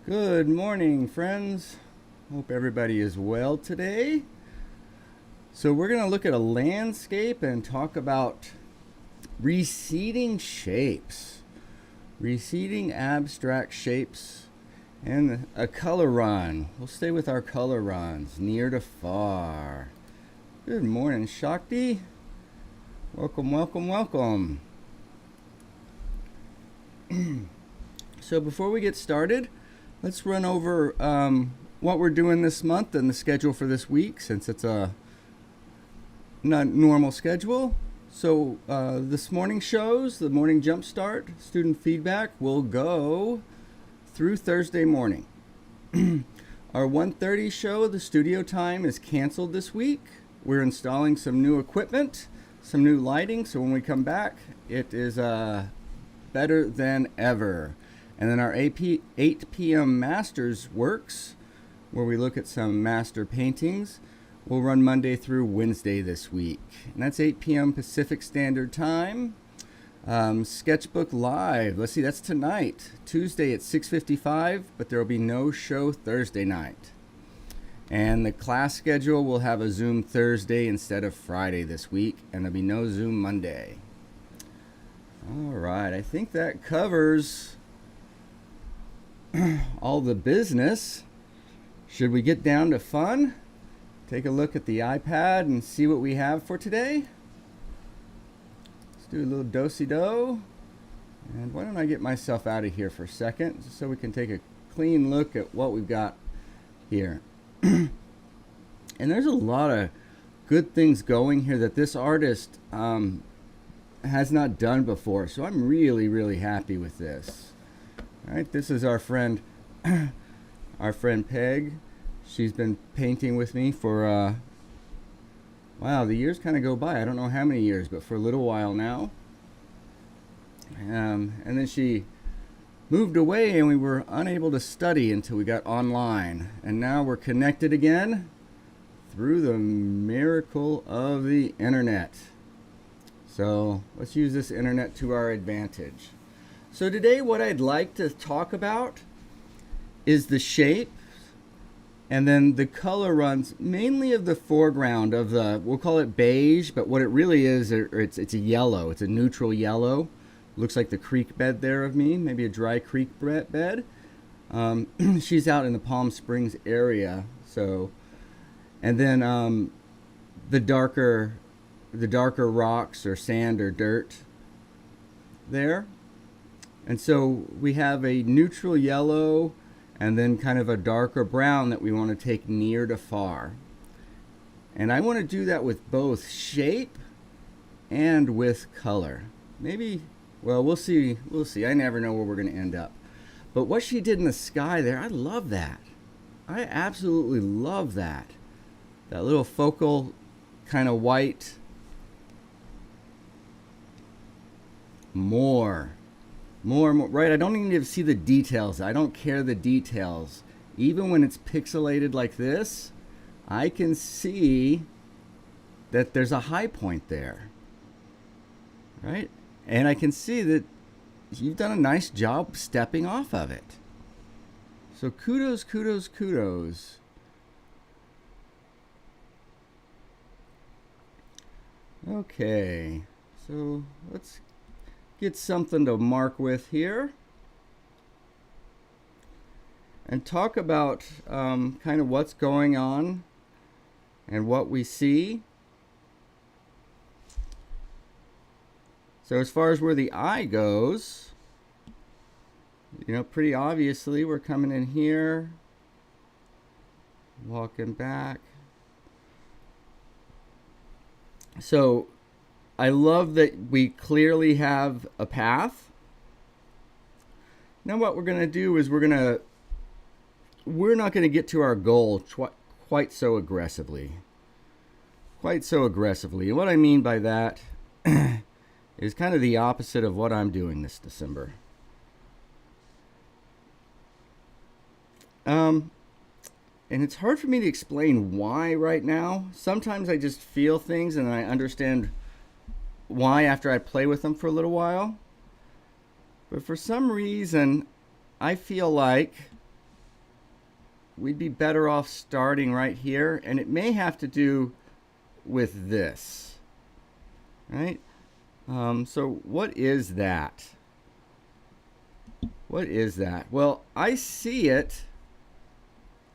Good morning, friends. Hope everybody is well today. So, we're going to look at a landscape and talk about receding shapes, receding abstract shapes, and a color run. We'll stay with our color runs, near to far. Good morning, Shakti. Welcome, welcome, welcome. So, before we get started, let's run over what we're doing this month and the schedule for this week, since it's a not normal schedule. So this morning shows, the morning jumpstart, student feedback will go through Thursday morning. Our 1:30 show, the studio time, is canceled this week. We're installing some new equipment, some new lighting, so when we come back, it is better than ever. And then our 8 p.m. Masters Works, where we look at some master paintings, will run Monday through Wednesday this week. And that's 8 p.m. Pacific Standard Time. Sketchbook Live, let's see, that's tonight, Tuesday at 6:55, but there will be no show Thursday night. And the class schedule will have a Zoom Thursday instead of Friday this week, and there'll be no Zoom Monday. All right, I think that covers all the business. Should we get down to fun? Take a look at the iPad and see what we have for today. Let's do a little do-si-do. And why don't I get myself out of here for a second, just so we can take a clean look at what we've got here. And there's a lot of good things going here that this artist has not done before, so I'm really, really happy with this. All right, this is our friend Peg. She's been painting with me for, wow, the years kind of go by. I don't know how many years, but for a little while now. And then she moved away and we were unable to study until we got online. And now we're connected again through the miracle of the internet. So let's use this internet to our advantage. So today what I'd like to talk about is the shape and then the color runs, mainly of the foreground of the, we'll call it beige, but what it really is, it's a yellow. It's a neutral yellow. Looks like the creek bed there of me, maybe a dry creek bed. She's out in the Palm Springs area. So, and then the darker rocks or sand or dirt there. And so we have a neutral yellow and then kind of a darker brown that we want to take near to far. And I want to do that with both shape and with color. Maybe, well, we'll see. We'll see. I never know where we're going to end up. But what she did in the sky there, I love that. I absolutely love that. That little focal kind of white. More, right? I don't even need to see the details. I don't care the details. Even when it's pixelated like this, I can see that there's a high point there, right? And I can see that you've done a nice job stepping off of it. So kudos, kudos, kudos. Okay, so let's get something to mark with here and talk about kind of what's going on and what we see. So as far as where the eye goes, you know, pretty obviously we're coming in here, walking back. So I love that we clearly have a path. Now what we're going to do is we're not going to get to our goal quite so aggressively. And what I mean by that is kind of the opposite of what I'm doing this December. And it's hard for me to explain why right now. Sometimes I just feel things and I understand why after I play with them for a little while. But for some reason, I feel like we'd be better off starting right here, and it may have to do with this, right? So what is that? What is that? Well, I see it.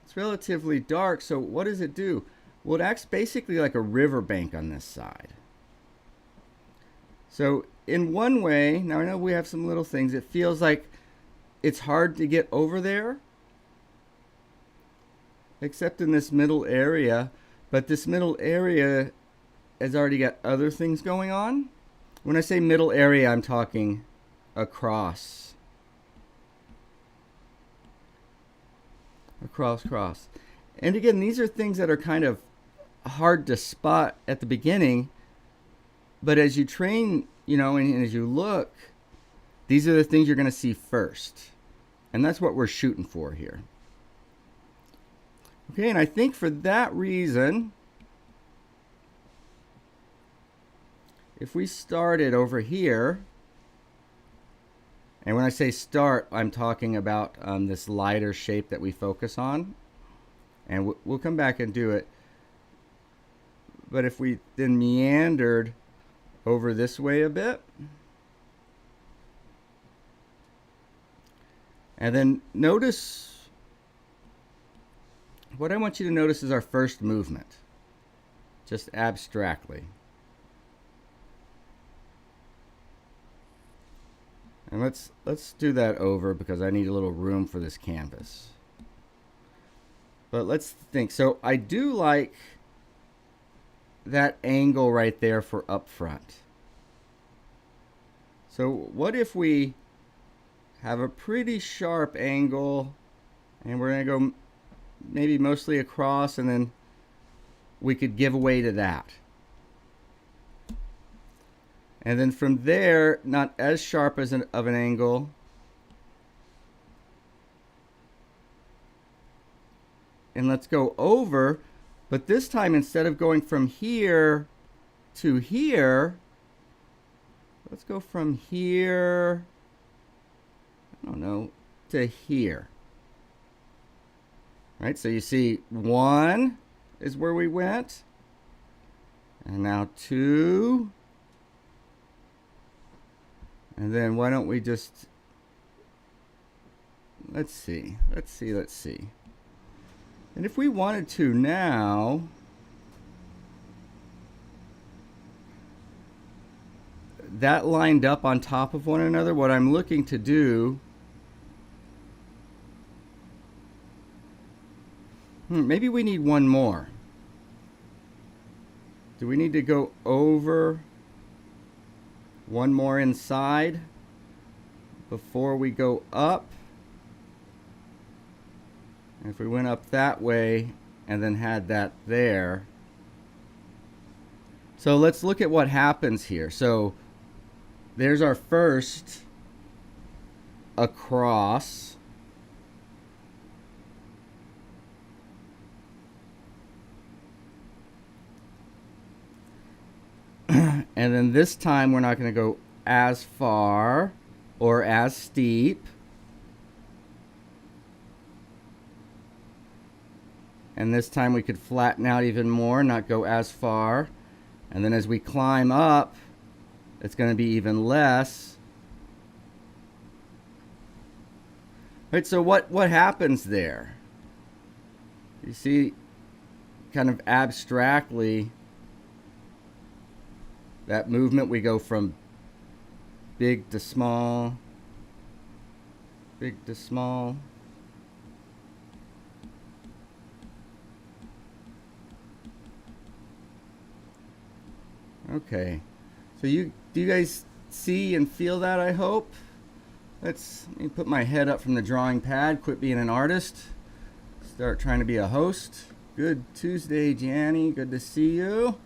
It's relatively dark, so what does it do? Well, it acts basically like a riverbank on this side. So in one way, now I know we have some little things, it feels like it's hard to get over there, except in this middle area. But this middle area has already got other things going on. When I say middle area, I'm talking across. Across. And again, these are things that are kind of hard to spot at the beginning. But as you train, you know, and as you look, these are the things you're going to see first. And that's what we're shooting for here. Okay, and I think for that reason, if we started over here, and when I say start, I'm talking about this lighter shape that we focus on. And we'll come back and do it. But if we then meandered over this way a bit, and then notice, what I want you to notice is our first movement, just abstractly. And let's do that over because I need a little room for this canvas. But let's think. So I do like that angle right there for up front. So what if we have a pretty sharp angle and we're going to go maybe mostly across, and then we could give away to that. And then from there, not as sharp as of an angle. And let's go over, but this time instead of going from here to here, let's go from here, I don't know, to here. Right, so you see 1 is where we went, and now 2. And then why don't we just, let's see. And if we wanted to now, that lined up on top of one another, what I'm looking to do, maybe we need one more. Do we need to go over one more inside before we go up? And if we went up that way and then had that there. So let's look at what happens here. So there's our first across. And then this time we're not going to go as far or as steep. And this time we could flatten out even more, not go as far. And then as we climb up, it's going to be even less. Right, so what happens there? You see, kind of abstractly, that movement, we go from big to small, big to small. Okay, so do you guys see and feel that, I hope? Let me put my head up from the drawing pad, quit being an artist, start trying to be a host. Good Tuesday, Janny, good to see you.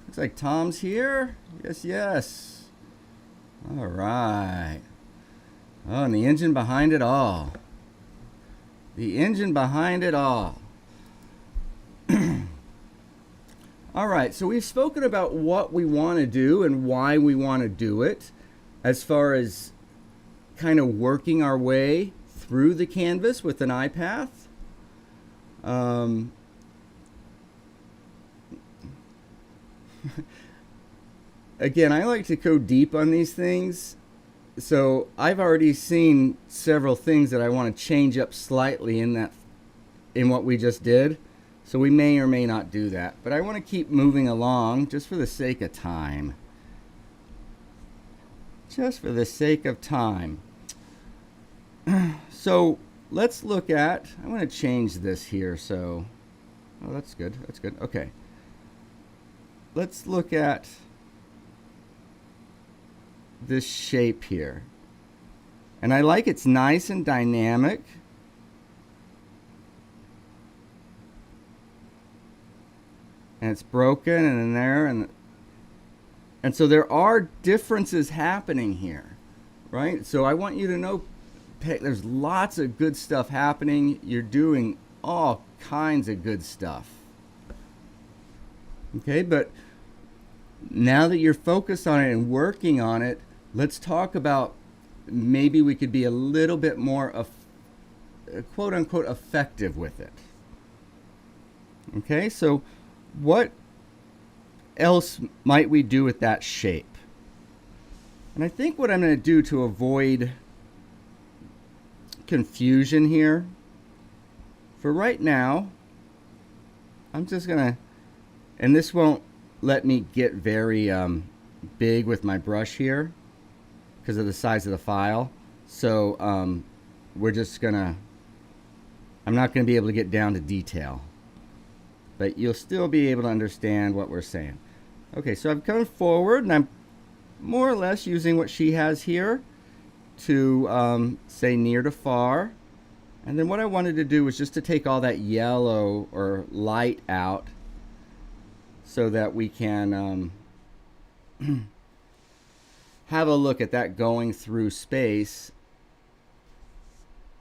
Looks like Tom's here. Yes. All right. Oh, and the engine behind it all. The engine behind it all. All right, so we've spoken about what we want to do and why we want to do it, as far as kind of working our way through the canvas with an iPath. Um, again, I like to go deep on these things. So I've already seen several things that I want to change up slightly in what we just did. So we may or may not do that. But I want to keep moving along just for the sake of time. Just for the sake of time. So let's look at, I want to change this here. So, oh, that's good. That's good. Okay. Let's look at this shape here. And I like it's nice and dynamic. And it's broken and in there. And so there are differences happening here, right? So I want you to know there's lots of good stuff happening. You're doing all kinds of good stuff. Okay, but now that you're focused on it and working on it, let's talk about maybe we could be a little bit more quote unquote effective with it. Okay, so what else might we do with that shape? And I think what I'm going to do to avoid confusion here, for right now, I'm just going to, and this won't let me get very big with my brush here because of the size of the file. So we're just going to, I'm not going to be able to get down to detail, but you'll still be able to understand what we're saying. Okay, so I'm coming forward and I'm more or less using what she has here to say near to far. And then what I wanted to do was just to take all that yellow or light out so that we can have a look at that going through space.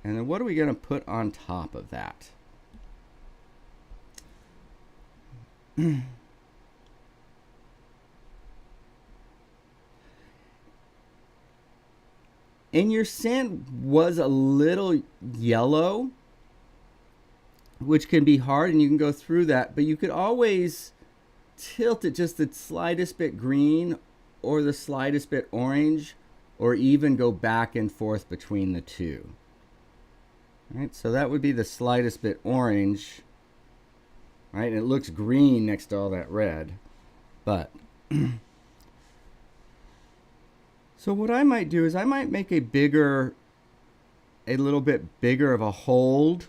And then what are we going to put on top of that? And your sand was a little yellow, which can be hard, and you can go through that, but you could always tilt it just the slightest bit green or the slightest bit orange, or even go back and forth between the two. All right, so that would be the slightest bit orange, right? And it looks green next to all that red, but so what I might do is I might make a little bit bigger of a hold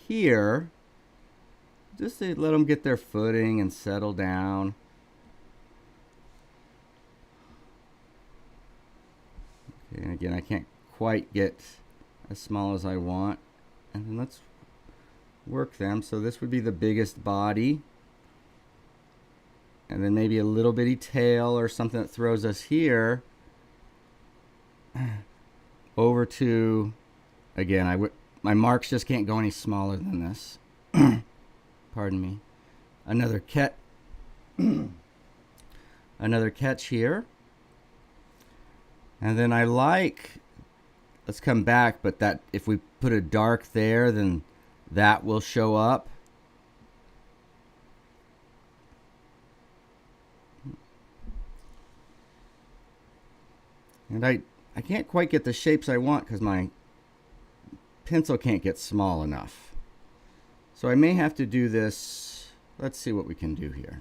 here, just to let them get their footing and settle down. Okay, and again, I can't quite get as small as I want. And then let's work them. So this would be the biggest body. And then maybe a little bitty tail or something that throws us here over to, again, my marks just can't go any smaller than this. Pardon me. Another catch here. And then I like, let's come back, but that if we put a dark there, then that will show up. And I can't quite get the shapes I want because my pencil can't get small enough. So I may have to do this. Let's see what we can do here.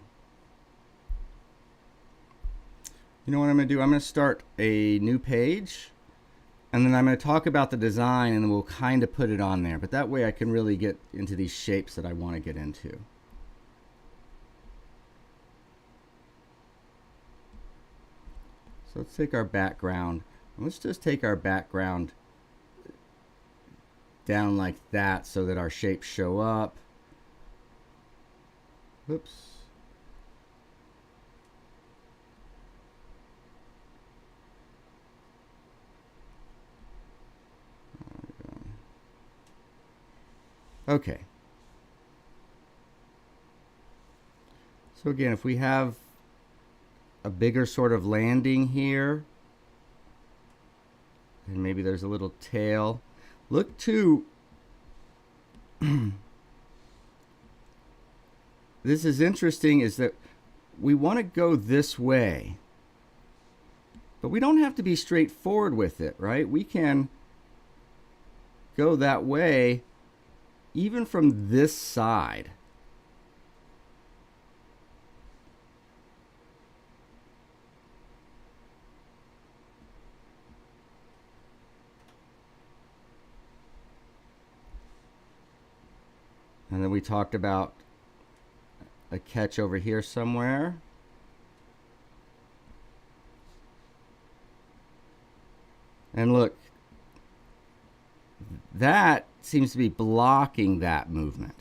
You know what I'm going to do? I'm going to start a new page. And then I'm going to talk about the design and then we'll kind of put it on there. But that way I can really get into these shapes that I want to get into. So let's take our background. Let's just take our background down like that so that our shapes show up. Oops. Okay. So again, if we have a bigger sort of landing here, and maybe there's a little tail. Look to this is interesting, is that we want to go this way. But we don't have to be straightforward with it, right? We can go that way even from this side. And then we talked about a catch over here somewhere. And look, that seems to be blocking that movement.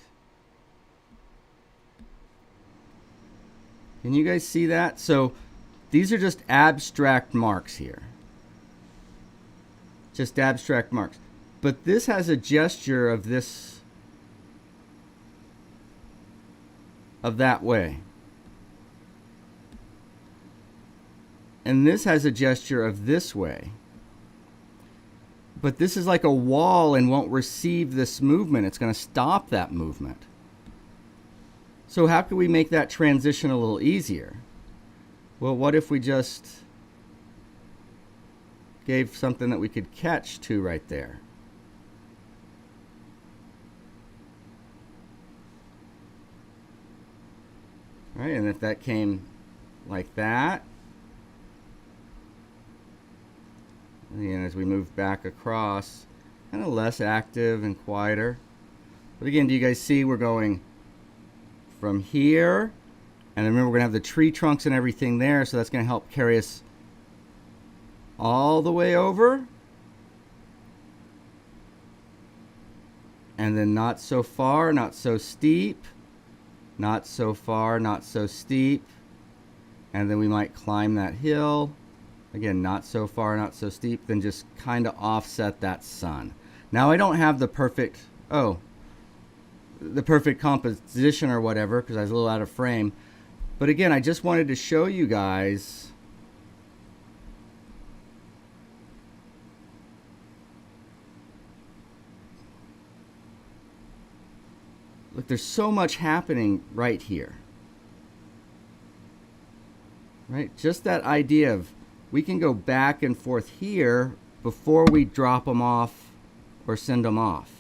Can you guys see that? So these are just abstract marks here. Just abstract marks. But this has a gesture of this, of that way. And this has a gesture of this way. But this is like a wall and won't receive this movement. It's going to stop that movement. So how can we make that transition a little easier? Well, what if we just gave something that we could catch to right there? Right, and if that came like that, and as we move back across, kind of less active and quieter. But again, do you guys see we're going from here, and remember we're going to have the tree trunks and everything there, so that's going to help carry us all the way over. And then not so far, not so steep. Not so far, not so steep. And then we might climb that hill. Again, not so far, not so steep. Then just kind of offset that sun. Now I don't have the perfect, the perfect composition or whatever, because I was a little out of frame. But again, I just wanted to show you guys look, there's so much happening right here. Right? Just that idea of we can go back and forth here before we drop them off or send them off.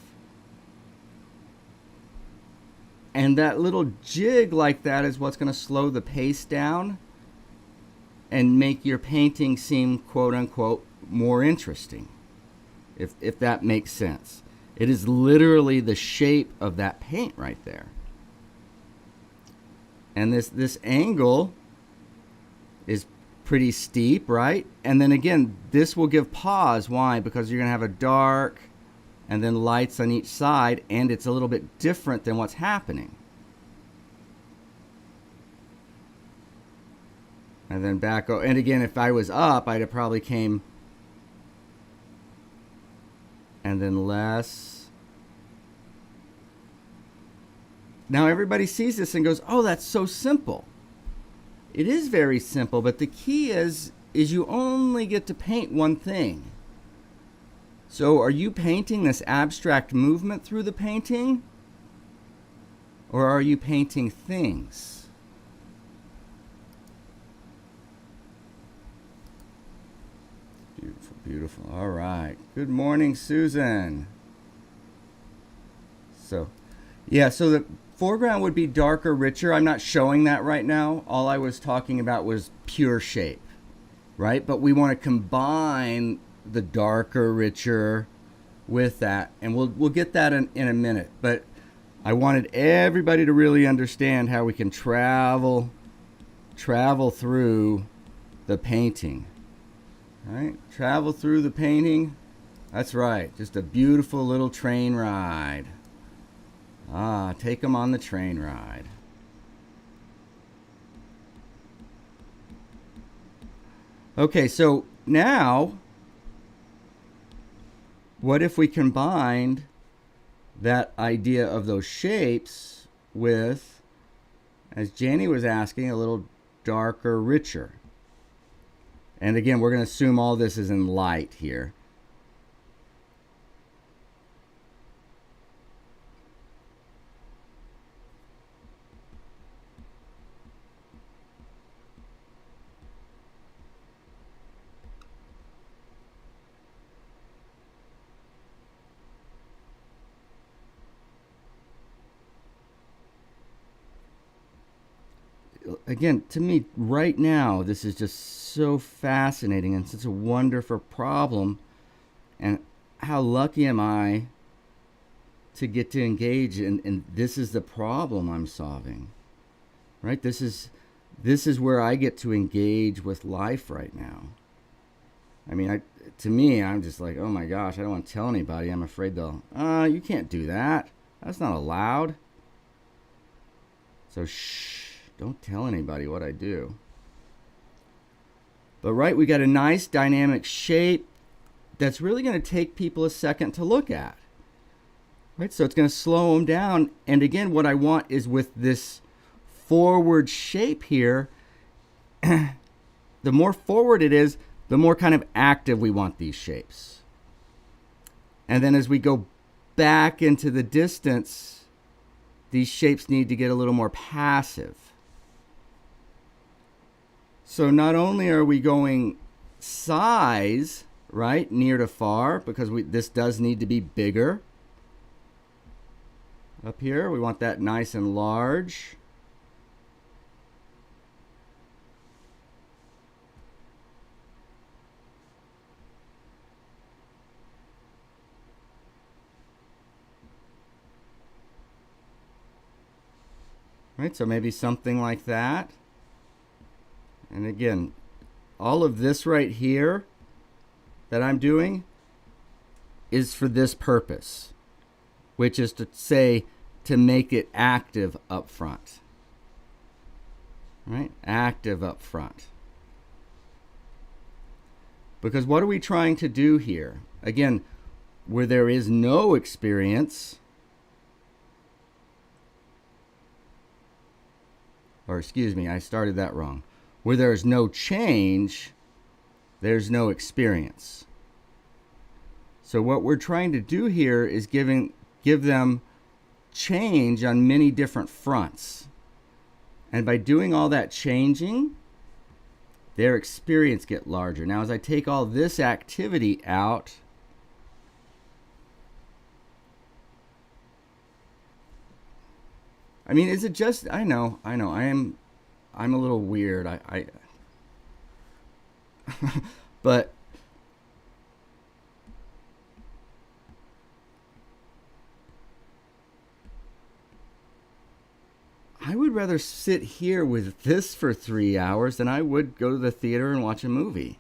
And that little jig like that is what's going to slow the pace down and make your painting seem, quote unquote, more interesting, if that makes sense. It is literally the shape of that paint right there. And this angle is pretty steep, right? And then again, this will give pause. Why? Because you're going to have a dark and then lights on each side, and it's a little bit different than what's happening. And then back, and again, if I was up, I'd have probably came and then less. Now everybody sees this and goes, oh, that's so simple. It is very simple, but the key is you only get to paint one thing. So are you painting this abstract movement through the painting? Or are you painting things? Beautiful, beautiful. All right. Good morning, Susan. So, yeah, so the foreground would be darker, richer. I'm not showing that right now. All I was talking about was pure shape, right? But we want to combine the darker, richer with that, and we'll get that in a minute. But I wanted everybody to really understand how we can travel through the painting. All right? Travel through the painting. That's right. Just a beautiful little train ride. Ah, take them on the train ride. Okay, so now, what if we combined that idea of those shapes with, as Janie was asking, a little darker, richer? And again, we're going to assume all this is in light here. again, to me, right now, this is just so fascinating and such a wonderful problem. And how lucky am I to get to engage in this is the problem I'm solving, right? This is where I get to engage with life right now. I mean, to me, I'm just like, oh my gosh, I don't want to tell anybody. I'm afraid they'll, you can't do that. That's not allowed. So shh, don't tell anybody what I do. But right, we got a nice dynamic shape that's really going to take people a second to look at. Right, so it's going to slow them down. And again, what I want is with this forward shape here, the more forward it is, the more kind of active we want these shapes. And then as we go back into the distance, these shapes need to get a little more passive. So not only are we going size, right, near to far, because this does need to be bigger. Up here, we want that nice and large. Right, so maybe something like that. And again, all of this right here that I'm doing is for this purpose, which is to say, to make it active up front. Right? Active up front. Because what are we trying to do here? Again, where there is no experience, or excuse me, I started that wrong. Where there is no change, there's no experience. So what we're trying to do here is give them change on many different fronts. And by doing all that changing, their experience get larger. Now, as I take all this activity out, I mean, is it just, I know, I'm a little weird. But I would rather sit here with this for 3 hours than I would go to the theater and watch a movie.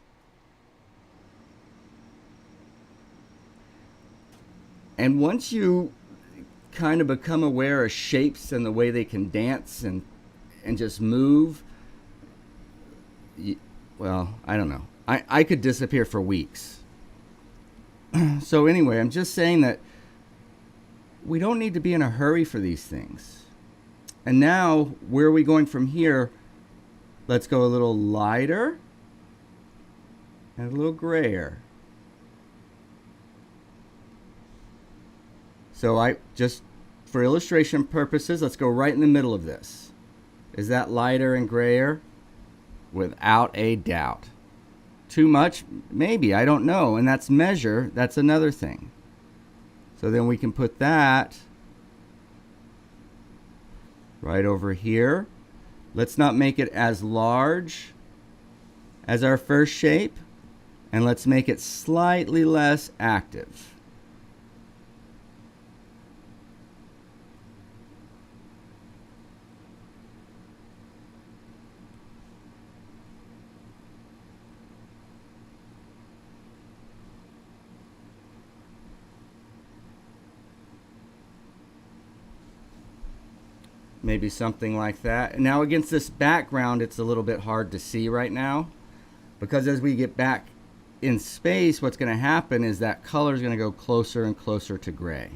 And once you kind of become aware of shapes and the way they can dance and just move, well, I don't know. I could disappear for weeks. So anyway, I'm just saying that we don't need to be in a hurry for these things. And now, where are we going from here? Let's go a little lighter and a little grayer. So I just, for illustration purposes, let's go right in the middle of this. Is that lighter and grayer? Without a doubt. Too much? Maybe, I don't know. And that's measure, that's another thing. So then we can put that right over here. Let's not make it as large as our first shape, and let's make it slightly less active. Maybe something like that. Now against this background, it's a little bit hard to see right now, because as we get back in space, what's going to happen is that color is going to go closer and closer to gray.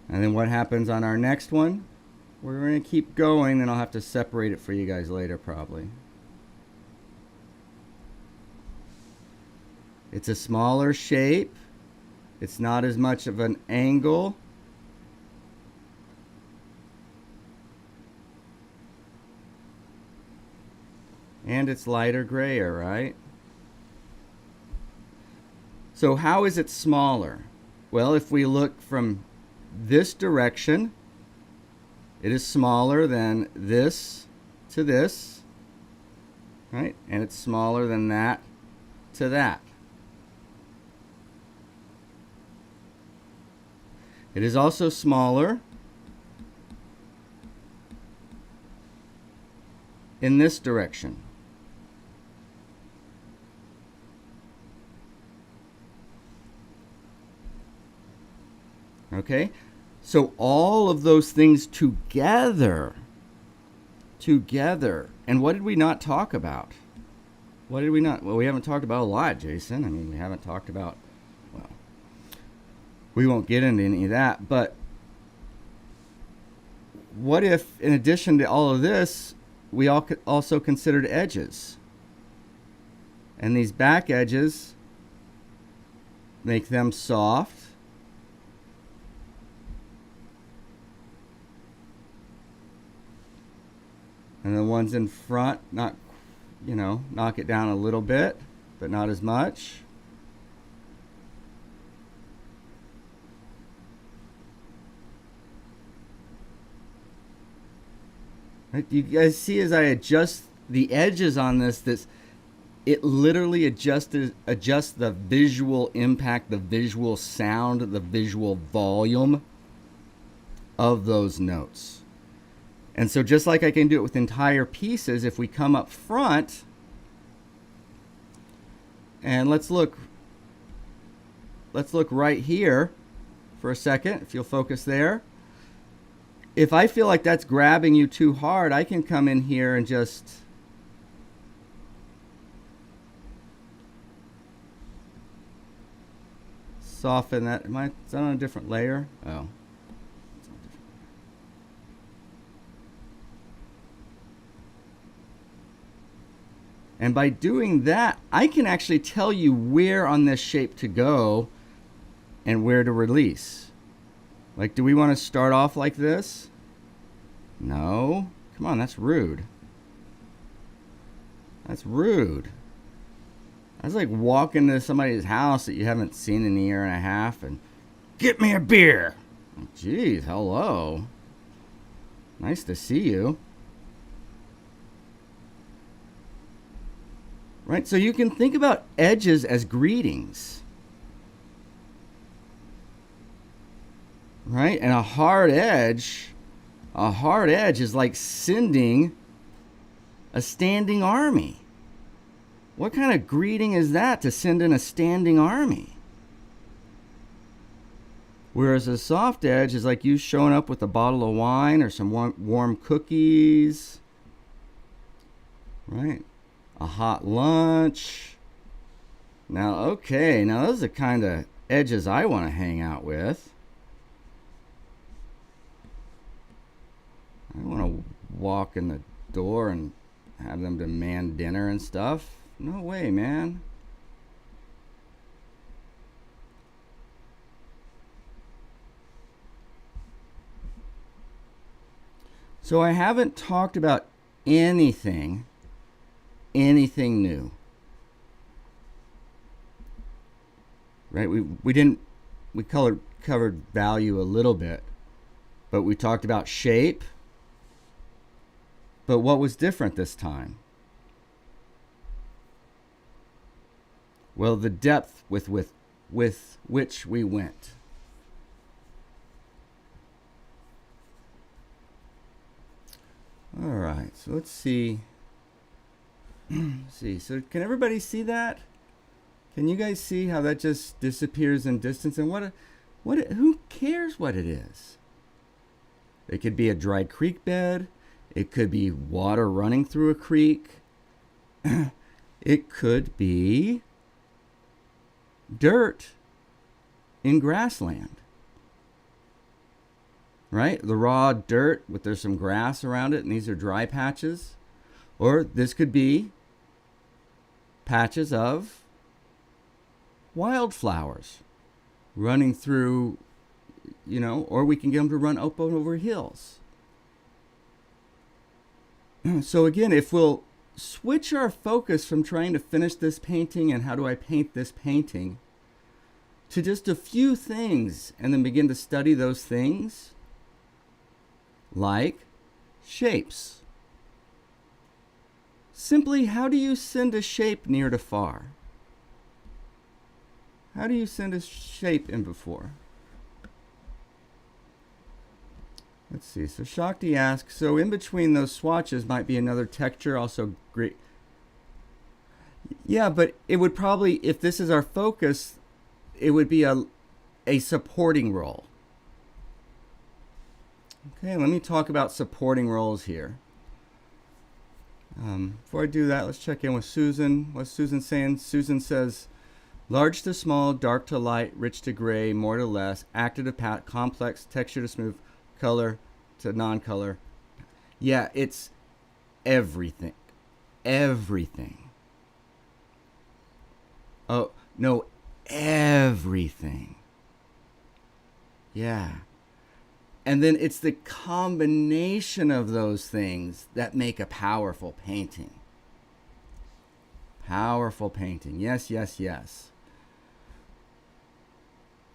And then what happens on our next one? We're going to keep going, then I'll have to separate it for you guys later probably. It's a smaller shape. It's not as much of an angle. And it's lighter grayer, right? So how is it smaller? Well, if we look from this direction, It is smaller than this to this, right? And it's smaller than that to that. It is also smaller in this direction. Okay? So all of those things together, and what did we not talk about? What did we not? Well, we haven't talked about a lot, Jason. I mean, we haven't talked about, well, we won't get into any of that, but what if, in addition to all of this, we also considered edges? And these back edges, make them soft. And the ones in front, not, knock it down a little bit, but not as much. Right? You guys see as I adjust the edges on this, it literally adjusts the visual impact, the visual sound, the visual volume of those notes. And so just like I can do it with entire pieces, if we come up front, and let's look right here for a second, if you'll focus there. If I feel like that's grabbing you too hard, I can come in here and just soften that. Is that on a different layer? Oh. And by doing that, I can actually tell you where on this shape to go and where to release. Like, do we want to start off like this? No. Come on, that's rude. That's rude. That's like walking to somebody's house that you haven't seen in a year and a half and, get me a beer. Geez, hello. Nice to see you. Right, so you can think about edges as greetings. Right, and a hard edge is like sending a standing army. What kind of greeting is that, to send in a standing army? Whereas a soft edge is like you showing up with a bottle of wine or some warm cookies. Right? A hot lunch. Now those are the kind of edges I want to hang out with. I want to walk in the door and have them demand dinner and stuff. No way, man. So I haven't talked about anything new. Right? We covered value a little bit, but we talked about shape. But what was different this time? Well, the depth with which we went. All right, so let's see. So can everybody see that? Can you guys see how that just disappears in distance? And who cares what it is? It could be a dry creek bed. It could be water running through a creek. It could be dirt in grassland. Right? The raw dirt with there's some grass around it, and these are dry patches. Or this could be patches of wildflowers running through, or we can get them to run up over hills. So again, if we'll switch our focus from trying to finish this painting and how do I paint this painting to just a few things and then begin to study those things, like shapes. Simply, how do you send a shape near to far? How do you send a shape in before? Let's see. So Shakti asks, so in between those swatches might be another texture, also great. Yeah, but it would probably, if this is our focus, it would be a supporting role. Okay, let me talk about supporting roles here. Before I do that, let's check in with Susan. What's Susan saying? Susan says, large to small, dark to light, rich to gray, more to less, active to pat, complex, texture to smooth, color to non-color. Yeah, it's everything. Everything. Oh, no, everything. Yeah. And then it's the combination of those things that make a powerful painting. Powerful painting. Yes, yes, yes.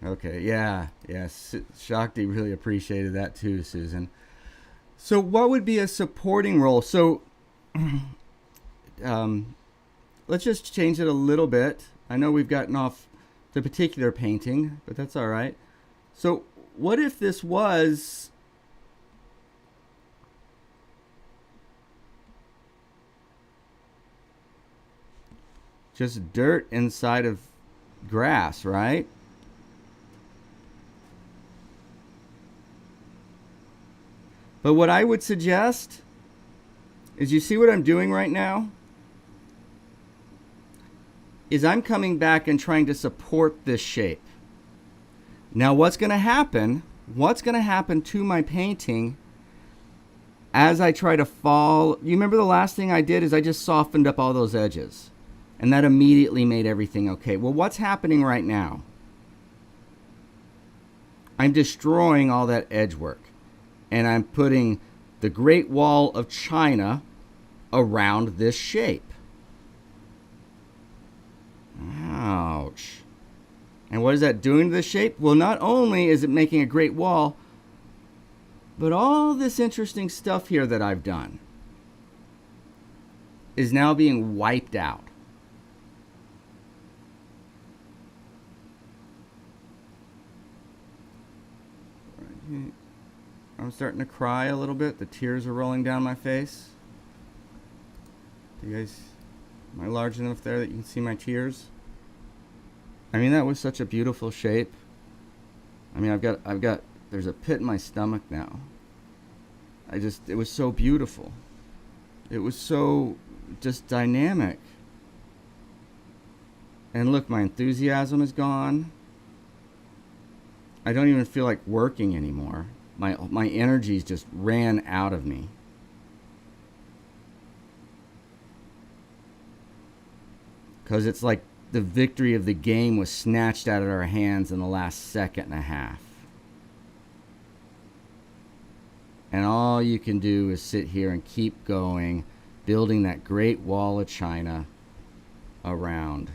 Okay, yeah, yes. Shakti really appreciated that too, Susan. So what would be a supporting role? So let's just change it a little bit. I know we've gotten off the particular painting, but that's all right. So what if this was just dirt inside of grass, right? But what I would suggest is, you see what I'm doing right now? Is I'm coming back and trying to support this shape. Now what's going to happen to my painting as I try to fall? You remember the last thing I did is I just softened up all those edges. And that immediately made everything okay. Well, what's happening right now? I'm destroying all that edge work. And I'm putting the Great Wall of China around this shape. Ouch. And what is that doing to the shape? Well, not only is it making a great wall, but all this interesting stuff here that I've done is now being wiped out. I'm starting to cry a little bit. The tears are rolling down my face. Do you guys, am I large enough there that you can see my tears? I mean, that was such a beautiful shape. I mean, there's a pit in my stomach now. It was so beautiful. It was so just dynamic. And look, my enthusiasm is gone. I don't even feel like working anymore. My energies just ran out of me. Because it's like the victory of the game was snatched out of our hands in the last second and a half. And all you can do is sit here and keep going, building that Great Wall of China around.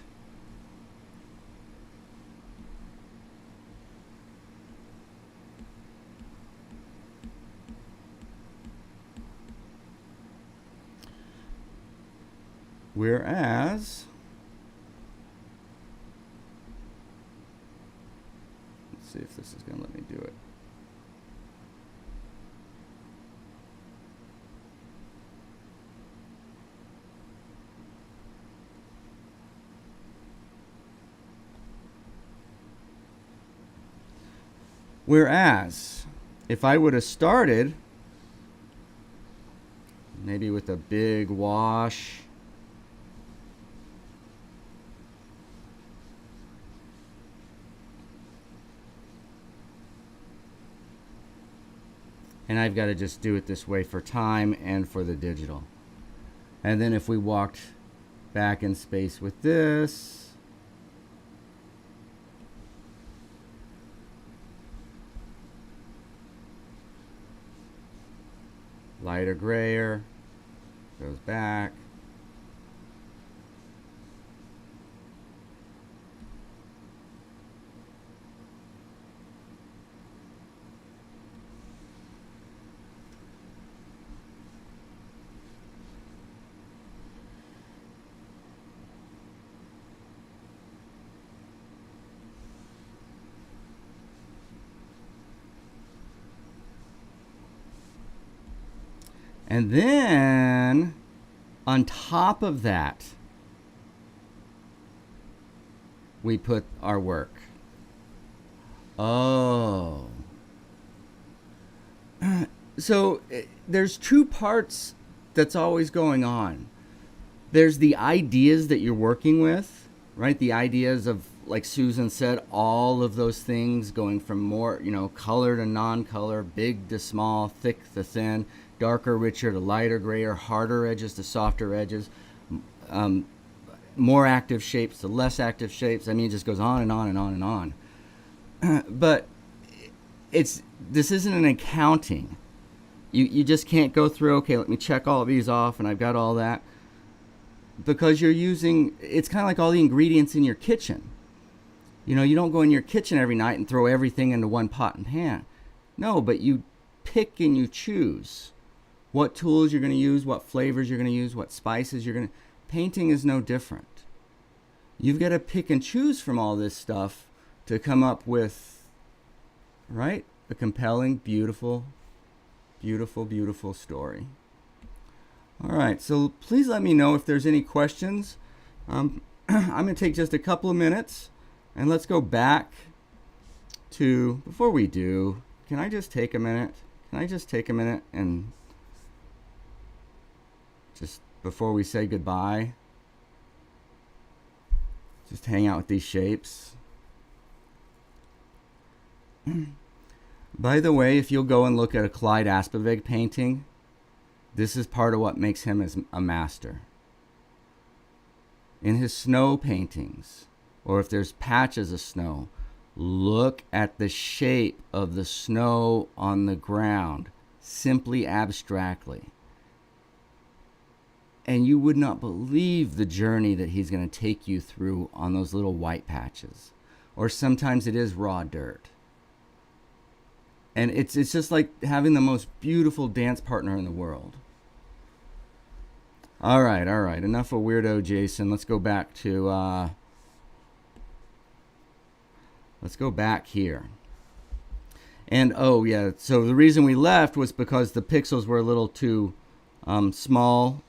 Whereas, let's see if this is going to let me do it. Whereas, if I would have started maybe with a big wash, and I've got to just do it this way for time and for the digital. And then if we walked back in space with this, lighter grayer, goes back. And then on top of that, we put our work. Oh. So there's two parts that's always going on. There's the ideas that you're working with, right? The ideas of, like Susan said, all of those things going from more, color to non-color, big to small, thick to thin, darker, richer to lighter, grayer, harder edges to softer edges, more active shapes to less active shapes. I mean, it just goes on and on and on and on. But this isn't an accounting. You just can't go through, okay, let me check all of these off and I've got all that. Because you're using, it's kind of like all the ingredients in your kitchen. You don't go in your kitchen every night and throw everything into one pot and pan. No, but you pick and you choose what tools you're going to use, what flavors you're going to use, what spices you're going to. Painting is no different. You've got to pick and choose from all this stuff to come up with, right, a compelling, beautiful, beautiful, beautiful story. All right, so please let me know if there's any questions. I'm going to take just a couple of minutes, and let's go back to, before we do, can I just take a minute? Can I just take a minute and just before we say goodbye, just hang out with these shapes? By the way, if you'll go and look at a Clyde Aspaveg painting, this is part of what makes him as a master. In his snow paintings, or if there's patches of snow, look at the shape of the snow on the ground, simply abstractly. And you would not believe the journey that he's going to take you through on those little white patches. Or sometimes it is raw dirt. And it's just like having the most beautiful dance partner in the world. All right. Enough of weirdo Jason. Let's go back to, let's go back here. And, oh, yeah, so the reason we left was because the pixels were a little too small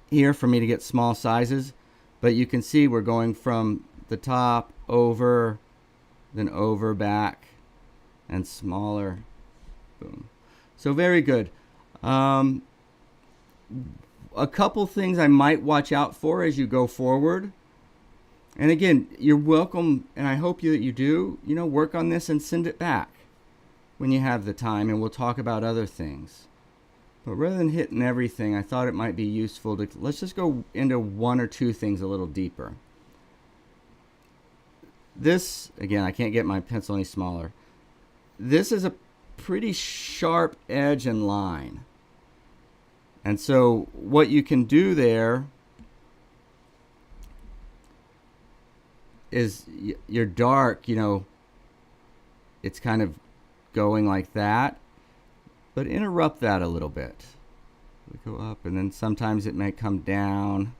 here for me to get small sizes. But you can see we're going from the top over, then over, back, and smaller. Boom. So very good. A couple things I might watch out for as you go forward. And again, you're welcome, and I hope that you do, work on this and send it back when you have the time, and we'll talk about other things. But rather than hitting everything, I thought it might be useful to, let's just go into one or two things a little deeper. This, again, I can't get my pencil any smaller. This is a pretty sharp edge and line. And so what you can do there is your dark, it's kind of going like that, but interrupt that a little bit. We go up, and then sometimes it may come down,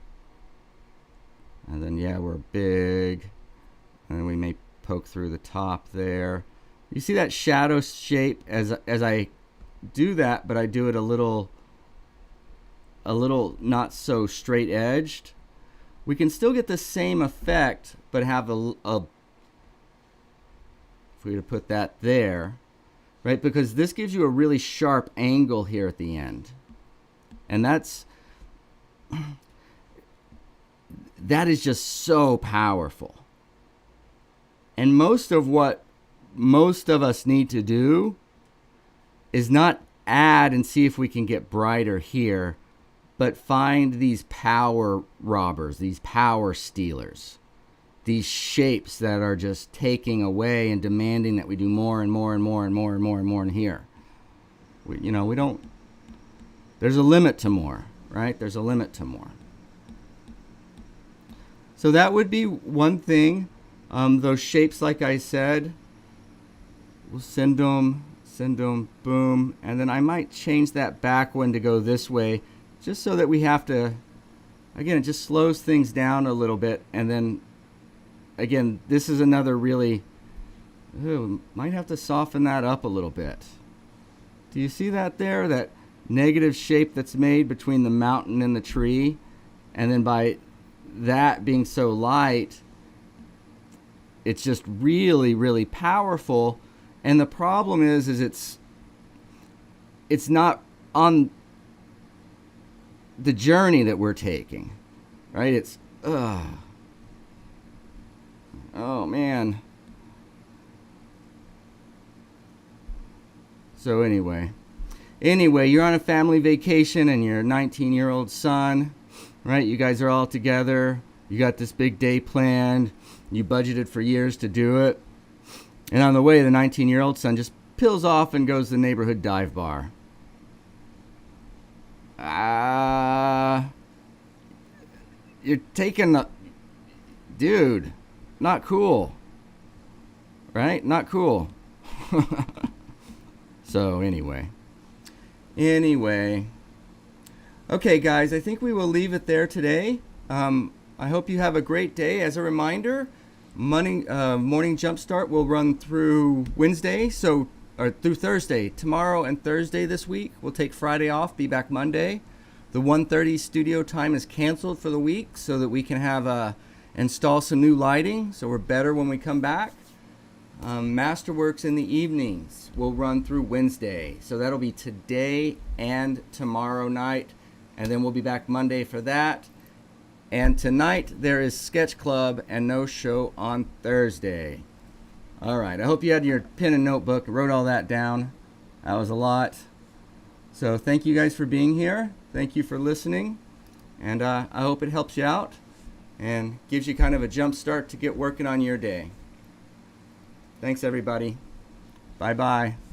and then, yeah, we're big, and then we may poke through the top there. You see that shadow shape as I do that, but I do it a little not so straight edged. We can still get the same effect, but have a if we were to put that there, right? Because this gives you a really sharp angle here at the end. And that is just so powerful. And most of what most of us need to do is not add and see if we can get brighter here, but find these power robbers, these power stealers, these shapes that are just taking away and demanding that we do more and more and more and more and more and more in here. We don't, there's a limit to more, right? There's a limit to more. So that would be one thing. Those shapes, like I said, we'll send them, boom. And then I might change that back one to go this way, just so that we have to, again, it just slows things down a little bit. And then, again, this is another really, might have to soften that up a little bit. Do you see that there? That negative shape that's made between the mountain and the tree, and then by that being so light, it's just really, really powerful. And the problem is it's not on the journey that we're taking, right? It's oh man. So anyway, you're on a family vacation and your 19-year-old son, right? You guys are all together. You got this big day planned. You budgeted for years to do it. And on the way, the 19-year-old son just peels off and goes to the neighborhood dive bar. You're taking the... Dude, not cool. Right? Not cool. So, anyway. Okay, guys, I think we will leave it there today. I hope you have a great day. As a reminder, morning Jumpstart will run through Wednesday, or through Thursday. Tomorrow and Thursday this week. We'll take Friday off, be back Monday. The 1:30 studio time is canceled for the week so that we can have install some new lighting, so we're better when we come back. Masterworks in the evenings will run through Wednesday, so that'll be today and tomorrow night, and then we'll be back Monday for that. And tonight there is Sketch Club and no show on Thursday. All right, I hope you had your pen and notebook and wrote all that down. That was a lot. So thank you guys for being here. Thank you for listening, and I hope it helps you out and gives you kind of a jump start to get working on your day. Thanks, everybody. Bye-bye.